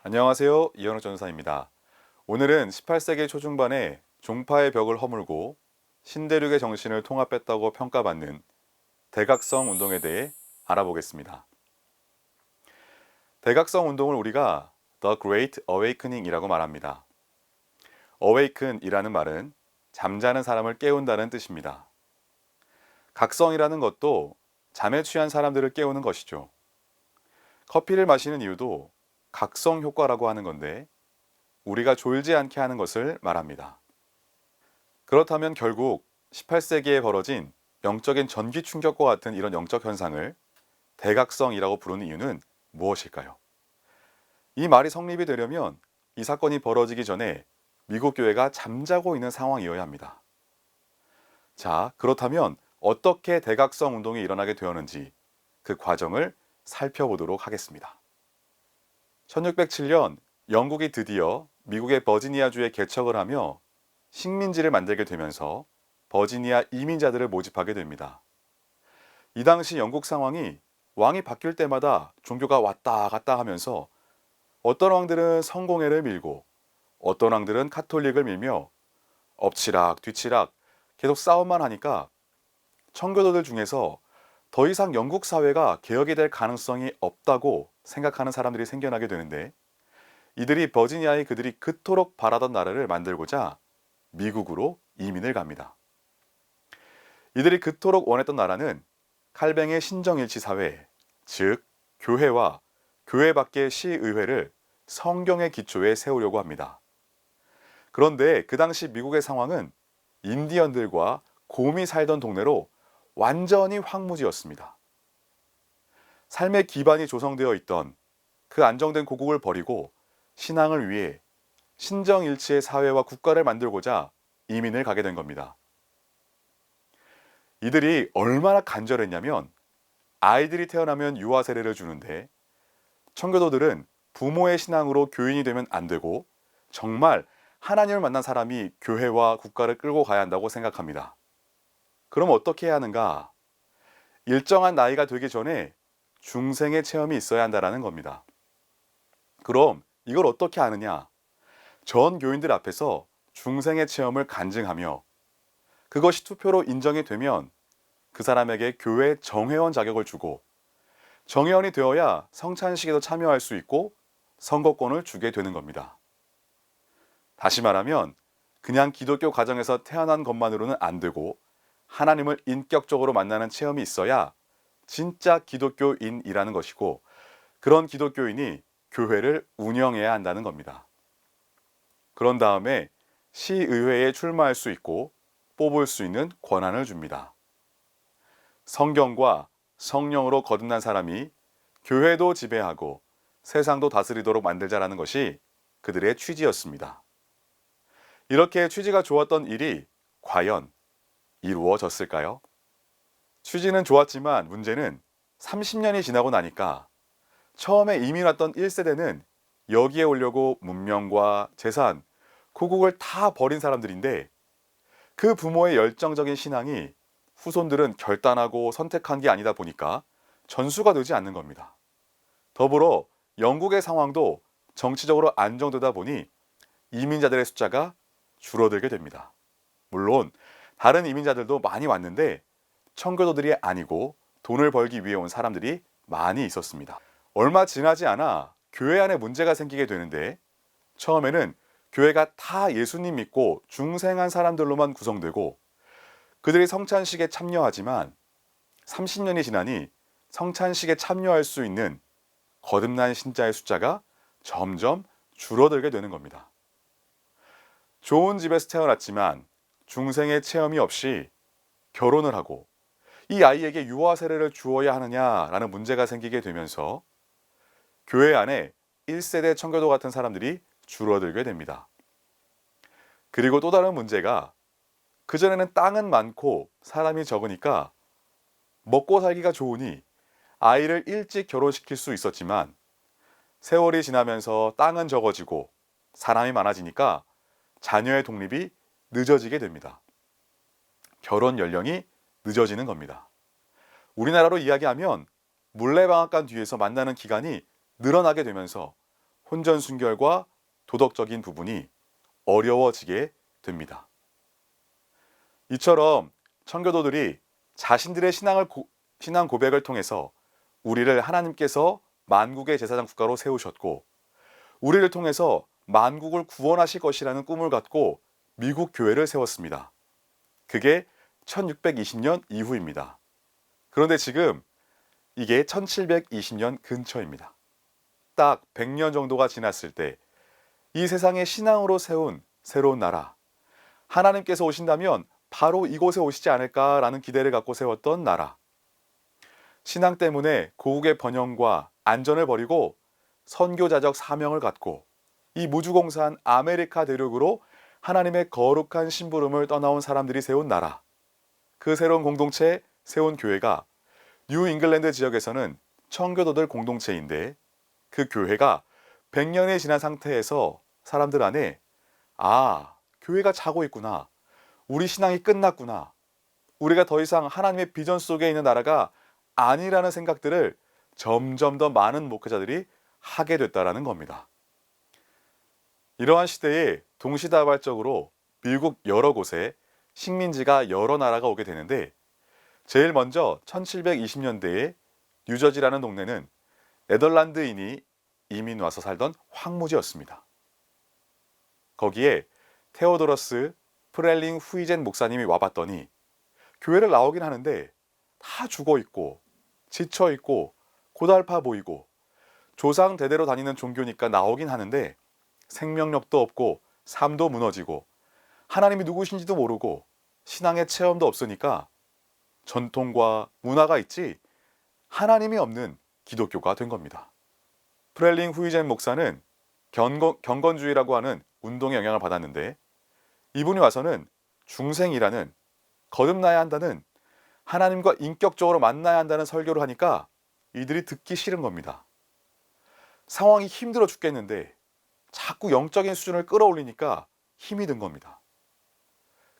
안녕하세요. 이현욱 전사입니다. 오늘은 18세기 초중반에 종파의 벽을 허물고 신대륙의 정신을 통합했다고 평가받는 대각성 운동에 대해 알아보겠습니다. 대각성 운동을 우리가 The Great Awakening이라고 말합니다. Awaken이라는 말은 잠자는 사람을 깨운다는 뜻입니다. 각성이라는 것도 잠에 취한 사람들을 깨우는 것이죠. 커피를 마시는 이유도 각성 효과라고 하는 건데 우리가 졸지 않게 하는 것을 말합니다. 그렇다면 결국 18세기에 벌어진 영적인 전기 충격과 같은 이런 영적 현상을 대각성이라고 부르는 이유는 무엇일까요? 이 말이 성립이 되려면 이 사건이 벌어지기 전에 미국 교회가 잠자고 있는 상황이어야 합니다. 자, 그렇다면 어떻게 대각성 운동이 일어나게 되었는지 그 과정을 살펴보도록 하겠습니다. 1607년 영국이 드디어 미국의 버지니아주에 개척을 하며 식민지를 만들게 되면서 버지니아 이민자들을 모집하게 됩니다. 이 당시 영국 상황이 왕이 바뀔 때마다 종교가 왔다 갔다 하면서 어떤 왕들은 성공회를 밀고 어떤 왕들은 카톨릭을 밀며 엎치락 뒤치락 계속 싸움만 하니까 청교도들 중에서 더 이상 영국 사회가 개혁이 될 가능성이 없다고 생각하는 사람들이 생겨나게 되는데 이들이 버지니아에 그들이 그토록 바라던 나라를 만들고자 미국으로 이민을 갑니다. 이들이 그토록 원했던 나라는 칼뱅의 신정일치 사회, 즉 교회와 교회 밖의 시의회를 성경의 기초에 세우려고 합니다. 그런데 그 당시 미국의 상황은 인디언들과 곰이 살던 동네로 완전히 황무지였습니다. 삶의 기반이 조성되어 있던 그 안정된 고국을 버리고 신앙을 위해 신정일치의 사회와 국가를 만들고자 이민을 가게 된 겁니다. 이들이 얼마나 간절했냐면 아이들이 태어나면 유아 세례를 주는데 청교도들은 부모의 신앙으로 교인이 되면 안 되고 정말 하나님을 만난 사람이 교회와 국가를 끌고 가야 한다고 생각합니다. 그럼 어떻게 해야 하는가? 일정한 나이가 되기 전에 중생의 체험이 있어야 한다는 겁니다. 그럼 이걸 어떻게 아느냐? 전 교인들 앞에서 중생의 체험을 간증하며 그것이 투표로 인정이 되면 그 사람에게 교회 정회원 자격을 주고 정회원이 되어야 성찬식에도 참여할 수 있고 선거권을 주게 되는 겁니다. 다시 말하면 그냥 기독교 가정에서 태어난 것만으로는 안 되고 하나님을 인격적으로 만나는 체험이 있어야 진짜 기독교인이라는 것이고 그런 기독교인이 교회를 운영해야 한다는 겁니다. 그런 다음에 시의회에 출마할 수 있고 뽑을 수 있는 권한을 줍니다. 성경과 성령으로 거듭난 사람이 교회도 지배하고 세상도 다스리도록 만들자라는 것이 그들의 취지였습니다. 이렇게 취지가 좋았던 일이 과연 이루어졌을까요? 취지는 좋았지만 문제는 30년이 지나고 나니까 처음에 이민 왔던 1세대는 여기에 오려고 문명과 재산, 고국을 다 버린 사람들인데 그 부모의 열정적인 신앙이 후손들은 결단하고 선택한 게 아니다 보니까 전수가 되지 않는 겁니다. 더불어 영국의 상황도 정치적으로 안정되다 보니 이민자들의 숫자가 줄어들게 됩니다. 물론 다른 이민자들도 많이 왔는데 청교도들이 아니고 돈을 벌기 위해 온 사람들이 많이 있었습니다. 얼마 지나지 않아 교회 안에 문제가 생기게 되는데 처음에는 교회가 다 예수님 믿고 중생한 사람들로만 구성되고 그들이 성찬식에 참여하지만 30년이 지나니 성찬식에 참여할 수 있는 거듭난 신자의 숫자가 점점 줄어들게 되는 겁니다. 좋은 집에서 태어났지만 중생의 체험이 없이 결혼을 하고 이 아이에게 유아 세례를 주어야 하느냐라는 문제가 생기게 되면서 교회 안에 1세대 청교도 같은 사람들이 줄어들게 됩니다. 그리고 또 다른 문제가 그전에는 땅은 많고 사람이 적으니까 먹고 살기가 좋으니 아이를 일찍 결혼시킬 수 있었지만 세월이 지나면서 땅은 적어지고 사람이 많아지니까 자녀의 독립이 늦어지게 됩니다. 결혼 연령이 늦어지는 겁니다. 우리나라로 이야기하면 물레방앗간 뒤에서 만나는 기간이 늘어나게 되면서 혼전순결과 도덕적인 부분이 어려워지게 됩니다. 이처럼 청교도들이 자신들의 신앙 고백을 통해서 우리를 하나님께서 만국의 제사장 국가로 세우셨고 우리를 통해서 만국을 구원하실 것이라는 꿈을 갖고 미국 교회를 세웠습니다. 그게 1620년 이후입니다. 그런데 지금 이게 1720년 근처입니다. 딱 100년 정도가 지났을 때 이 세상에 신앙으로 세운 새로운 나라, 하나님께서 오신다면 바로 이곳에 오시지 않을까라는 기대를 갖고 세웠던 나라. 신앙 때문에 고국의 번영과 안전을 버리고 선교자적 사명을 갖고 이 무주공산 아메리카 대륙으로 하나님의 거룩한 심부름을 떠나온 사람들이 세운 나라. 그 새로운 공동체 세운 교회가 뉴 잉글랜드 지역에서는 청교도들 공동체인데 그 교회가 100년이 지난 상태에서 사람들 안에 교회가 자고 있구나. 우리 신앙이 끝났구나. 우리가 더 이상 하나님의 비전 속에 있는 나라가 아니라는 생각들을 점점 더 많은 목회자들이 하게 됐다라는 겁니다. 이러한 시대에 동시다발적으로 미국 여러 곳에 식민지가 여러 나라가 오게 되는데 제일 먼저 1720년대에 뉴저지라는 동네는 네덜란드인이 이민 와서 살던 황무지였습니다. 거기에 테오도러스 프렐링 후이젠 목사님이 와봤더니 교회를 나오긴 하는데 다 죽어있고 지쳐있고 고달파 보이고 조상 대대로 다니는 종교니까 나오긴 하는데 생명력도 없고 삶도 무너지고 하나님이 누구신지도 모르고 신앙의 체험도 없으니까 전통과 문화가 있지 하나님이 없는 기독교가 된 겁니다. 프렐링 후이젠 목사는 경건주의라고 하는 운동의 영향을 받았는데 이분이 와서는 중생이라는 거듭나야 한다는 하나님과 인격적으로 만나야 한다는 설교를 하니까 이들이 듣기 싫은 겁니다. 상황이 힘들어 죽겠는데 자꾸 영적인 수준을 끌어올리니까 힘이 든 겁니다.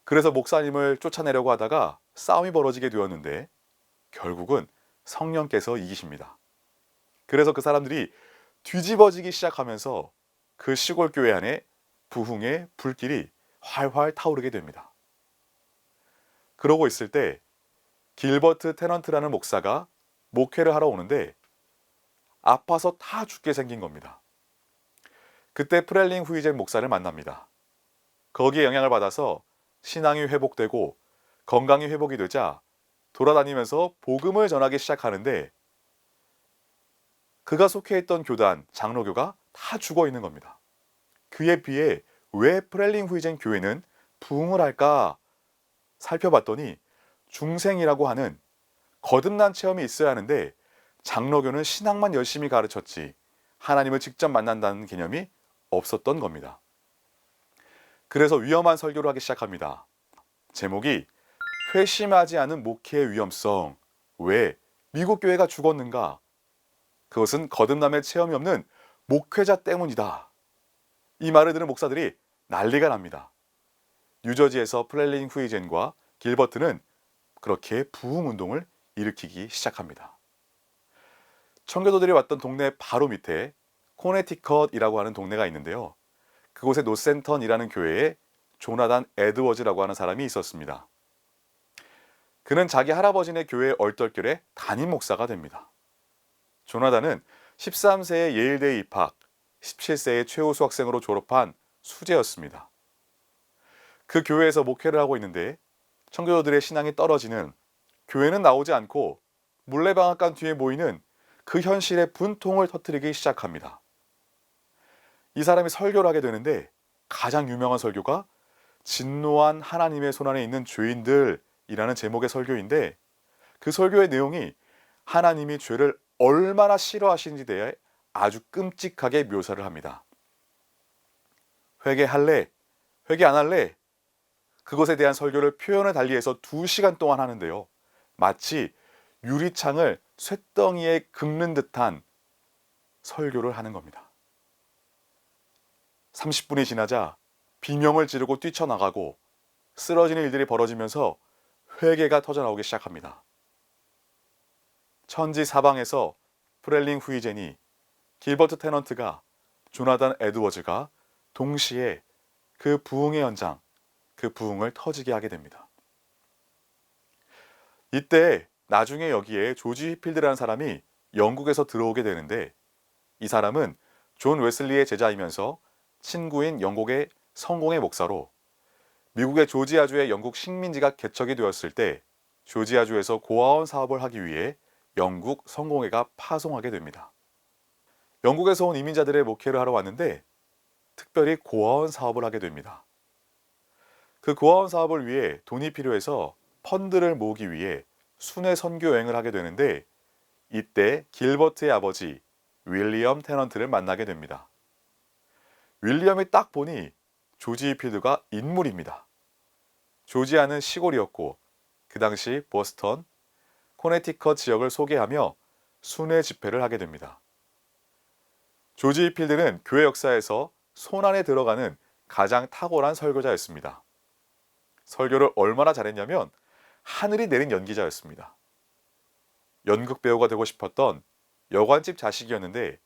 그래서 목사님을 쫓아내려고 하다가 싸움이 벌어지게 되었는데 결국은 성령께서 이기십니다. 그래서 그 사람들이 뒤집어지기 시작하면서 그 시골 교회 안에 부흥의 불길이 활활 타오르게 됩니다. 그러고 있을 때 길버트 테넌트라는 목사가 목회를 하러 오는데 아파서 다 죽게 생긴 겁니다. 그때 프렐링 후이젠 목사를 만납니다. 거기에 영향을 받아서 신앙이 회복되고 건강이 회복이 되자 돌아다니면서 복음을 전하기 시작하는데 그가 속해 있던 교단, 장로교가 다 죽어 있는 겁니다. 그에 비해 왜 프렐링 후이젠 교회는 부흥을 할까 살펴봤더니 중생이라고 하는 거듭난 체험이 있어야 하는데 장로교는 신앙만 열심히 가르쳤지 하나님을 직접 만난다는 개념이 없었던 겁니다. 그래서 위험한 설교를 하기 시작합니다. 제목이 회심하지 않은 목회의 위험성. 왜 미국 교회가 죽었는가? 그것은 거듭남의 체험이 없는 목회자 때문이다. 이 말을 들은 목사들이 난리가 납니다. 뉴저지에서 프렐링 후이젠과 길버트는 그렇게 부흥운동을 일으키기 시작합니다. 청교도들이 왔던 동네 바로 밑에 코네티컷이라고 하는 동네가 있는데요. 그곳에 노센턴이라는 교회에 조나단 에드워즈라고 하는 사람이 있었습니다. 그는 자기 할아버지네 교회의 얼떨결에 담임 목사가 됩니다. 조나단은 13세에 예일대에 입학, 17세에 최우수 학생으로 졸업한 수재였습니다. 그 교회에서 목회를 하고 있는데 청교도들의 신앙이 떨어지는 교회는 나오지 않고 물레방앗간 뒤에 모이는 그 현실의 분통을 터뜨리기 시작합니다. 이 사람이 설교를 하게 되는데 가장 유명한 설교가 진노한 하나님의 손안에 있는 죄인들이라는 제목의 설교인데 그 설교의 내용이 하나님이 죄를 얼마나 싫어하시는지에 대해 아주 끔찍하게 묘사를 합니다. 회개할래? 회개 안 할래? 그것에 대한 설교를 표현을 달리해서 2시간 동안 하는데요. 마치 유리창을 쇳덩이에 긁는 듯한 설교를 하는 겁니다. 30분이 지나자 비명을 지르고 뛰쳐나가고 쓰러지는 일들이 벌어지면서 회개가 터져나오기 시작합니다. 천지 사방에서 프렐링 후이젠이 길버트 테넌트가 조나단 에드워즈가 동시에 그 부흥의 현장, 그 부흥을 터지게 하게 됩니다. 이때 나중에 여기에 조지 휘필드라는 사람이 영국에서 들어오게 되는데, 이 사람은 존 웨슬리의 제자이면서 친구인 영국의 성공의 목사로, 미국의 조지아주의 영국 식민지가 개척이 되었을 때 조지아주에서 고아원 사업을 하기 위해 영국 성공회가 파송하게 됩니다. 영국에서 온 이민자들의 목회를 하러 왔는데 특별히 고아원 사업을 하게 됩니다. 그 고아원 사업을 위해 돈이 필요해서 펀드를 모으기 위해 순회 선교 여행을 하게 되는데, 이때 길버트의 아버지 윌리엄 테넌트를 만나게 됩니다. 윌리엄이 딱 보니 조지 휘필드가 인물입니다. 조지아는 시골이었고 그 당시 보스턴, 코네티컷 지역을 소개하며 순회 집회를 하게 됩니다. 조지 휘필드는 교회 역사에서 손안에 들어가는 가장 탁월한 설교자였습니다. 설교를 얼마나 잘했냐면 하늘이 내린 연기자였습니다. 연극 배우가 되고 싶었던 여관집 자식이었는데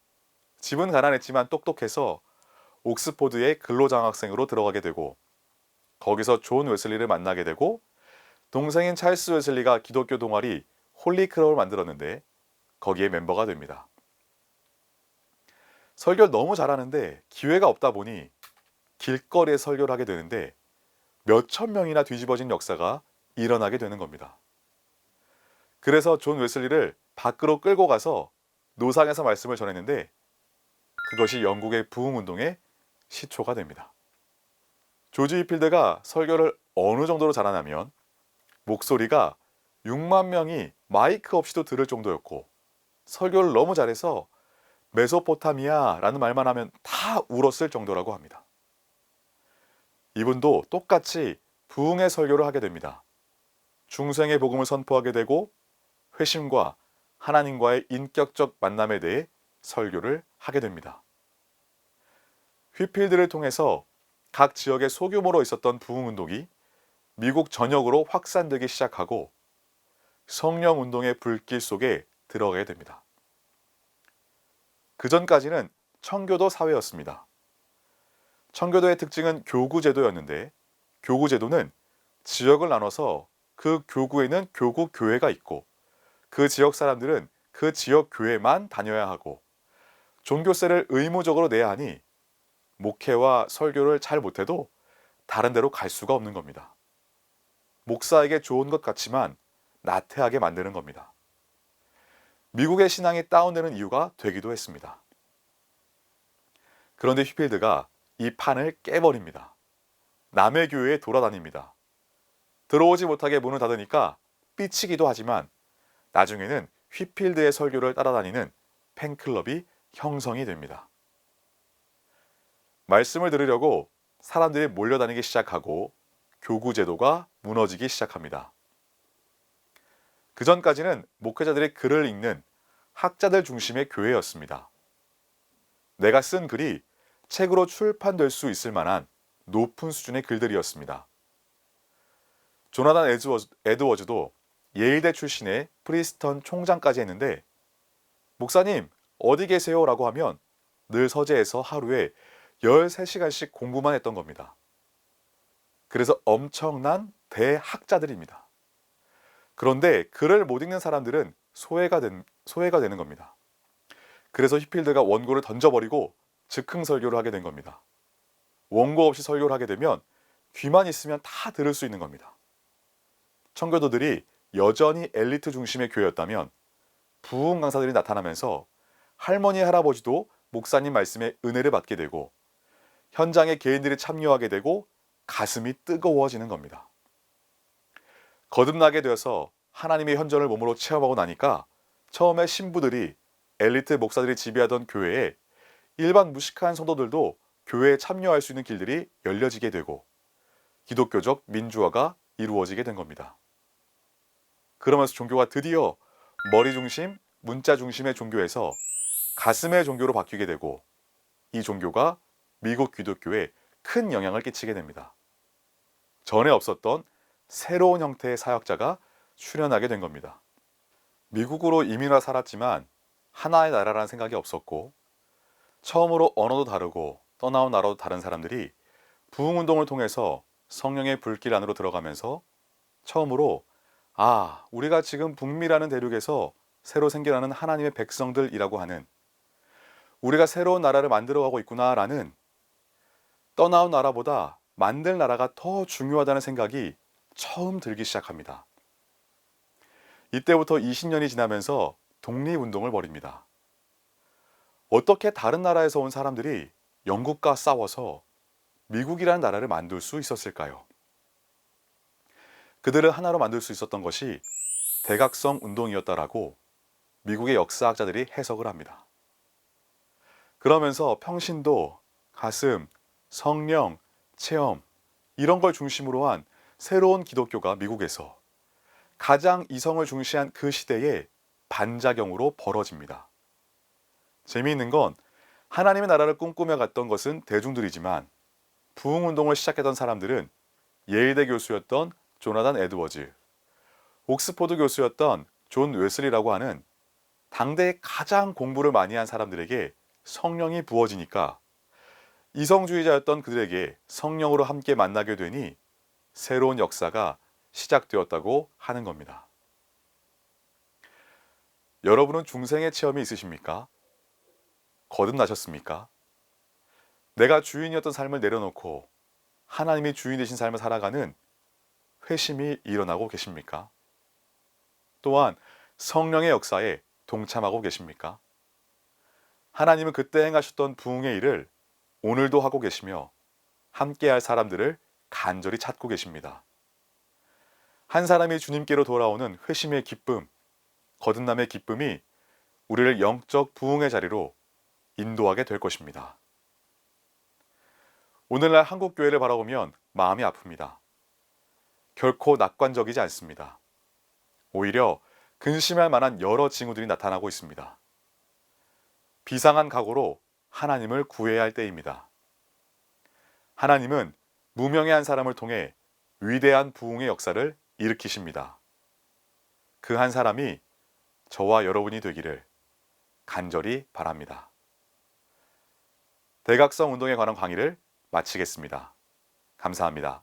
집은 가난했지만 똑똑해서 옥스포드의 근로장학생으로 들어가게 되고, 거기서 존 웨슬리를 만나게 되고, 동생인 찰스 웨슬리가 기독교 동아리 홀리크럽을 만들었는데 거기에 멤버가 됩니다. 설교를 너무 잘하는데 기회가 없다 보니 길거리에 설교를 하게 되는데 몇천 명이나 뒤집어진 역사가 일어나게 되는 겁니다. 그래서 존 웨슬리를 밖으로 끌고 가서 노상에서 말씀을 전했는데 그것이 영국의 부흥운동의 시초가 됩니다. 조지 휘필드가 설교를 어느 정도로 잘하냐면 목소리가 6만 명이 마이크 없이도 들을 정도였고, 설교를 너무 잘해서 메소포타미아라는 말만 하면 다 울었을 정도라고 합니다. 이분도 똑같이 부흥의 설교를 하게 됩니다. 중생의 복음을 선포하게 되고 회심과 하나님과의 인격적 만남에 대해 설교를 하게 됩니다. 휘필드를 통해서 각 지역에 소규모로 있었던 부흥운동이 미국 전역으로 확산되기 시작하고 성령운동의 불길 속에 들어가게 됩니다. 그 전까지는 청교도 사회였습니다. 청교도의 특징은 교구제도였는데, 교구제도는 지역을 나눠서 그 교구에는 교구 교회가 있고 그 지역 사람들은 그 지역 교회만 다녀야 하고 종교세를 의무적으로 내야 하니 목회와 설교를 잘 못해도 다른 데로 갈 수가 없는 겁니다. 목사에게 좋은 것 같지만 나태하게 만드는 겁니다. 미국의 신앙이 다운되는 이유가 되기도 했습니다. 그런데 휘필드가 이 판을 깨버립니다. 남의 교회에 돌아다닙니다. 들어오지 못하게 문을 닫으니까 삐치기도 하지만 나중에는 휘필드의 설교를 따라다니는 팬클럽이 형성이 됩니다. 말씀을 들으려고 사람들이 몰려다니기 시작하고 교구제도가 무너지기 시작합니다. 그 전까지는 목회자들이 글을 읽는 학자들 중심의 교회였습니다. 내가 쓴 글이 책으로 출판될 수 있을 만한 높은 수준의 글들이었습니다. 조나단 에드워즈도 예일대 출신의 프리스턴 총장까지 했는데, 목사님 어디 계세요? 라고 하면 늘 서재에서 하루에 13시간씩 공부만 했던 겁니다. 그래서 엄청난 대학자들입니다. 그런데 글을 못 읽는 사람들은 소외가 되는 겁니다. 그래서 휘필드가 원고를 던져버리고 즉흥 설교를 하게 된 겁니다. 원고 없이 설교를 하게 되면 귀만 있으면 다 들을 수 있는 겁니다. 청교도들이 여전히 엘리트 중심의 교회였다면 부흥 강사들이 나타나면서 할머니 할아버지도 목사님 말씀에 은혜를 받게 되고 현장에 개인들이 참여하게 되고 가슴이 뜨거워지는 겁니다. 거듭나게 되어서 하나님의 현존을 몸으로 체험하고 나니까 처음에 신부들이 엘리트 목사들이 지배하던 교회에 일반 무식한 성도들도 교회에 참여할 수 있는 길들이 열려지게 되고 기독교적 민주화가 이루어지게 된 겁니다. 그러면서 종교가 드디어 머리 중심, 문자 중심의 종교에서 가슴의 종교로 바뀌게 되고 이 종교가 미국 기독교에 큰 영향을 끼치게 됩니다. 전에 없었던 새로운 형태의 사역자가 출현하게 된 겁니다. 미국으로 이민 와 살았지만 하나의 나라라는 생각이 없었고 처음으로 언어도 다르고 떠나온 나라도 다른 사람들이 부흥운동을 통해서 성령의 불길 안으로 들어가면서 처음으로 우리가 지금 북미라는 대륙에서 새로 생겨나는 하나님의 백성들이라고 하는, 우리가 새로운 나라를 만들어가고 있구나라는, 떠나온 나라보다 만들 나라가 더 중요하다는 생각이 처음 들기 시작합니다. 이때부터 20년이 지나면서 독립운동을 벌입니다. 어떻게 다른 나라에서 온 사람들이 영국과 싸워서 미국이라는 나라를 만들 수 있었을까요? 그들을 하나로 만들 수 있었던 것이 대각성 운동이었다라고 미국의 역사학자들이 해석을 합니다. 그러면서 평신도, 가슴, 성령, 체험, 이런 걸 중심으로 한 새로운 기독교가 미국에서 가장 이성을 중시한 그 시대에 반작용으로 벌어집니다. 재미있는 건 하나님의 나라를 꿈꾸며 갔던 것은 대중들이지만 부흥운동을 시작했던 사람들은 예일대 교수였던 조나단 에드워즈, 옥스포드 교수였던 존 웨슬리라고 하는 당대에 가장 공부를 많이 한 사람들에게 성령이 부어지니까 이성주의자였던 그들에게 성령으로 함께 만나게 되니 새로운 역사가 시작되었다고 하는 겁니다. 여러분은 중생의 체험이 있으십니까? 거듭나셨습니까? 내가 주인이었던 삶을 내려놓고 하나님이 주인 되신 삶을 살아가는 회심이 일어나고 계십니까? 또한 성령의 역사에 동참하고 계십니까? 하나님은 그때 행하셨던 부흥의 일을 오늘도 하고 계시며 함께할 사람들을 간절히 찾고 계십니다. 한 사람이 주님께로 돌아오는 회심의 기쁨, 거듭남의 기쁨이 우리를 영적 부흥의 자리로 인도하게 될 것입니다. 오늘날 한국 교회를 바라보면 마음이 아픕니다. 결코 낙관적이지 않습니다. 오히려 근심할 만한 여러 징후들이 나타나고 있습니다. 비상한 각오로 하나님을 구해야 할 때입니다. 하나님은 무명의 한 사람을 통해 위대한 부흥의 역사를 일으키십니다. 그 한 사람이 저와 여러분이 되기를 간절히 바랍니다. 대각성 운동에 관한 강의를 마치겠습니다. 감사합니다.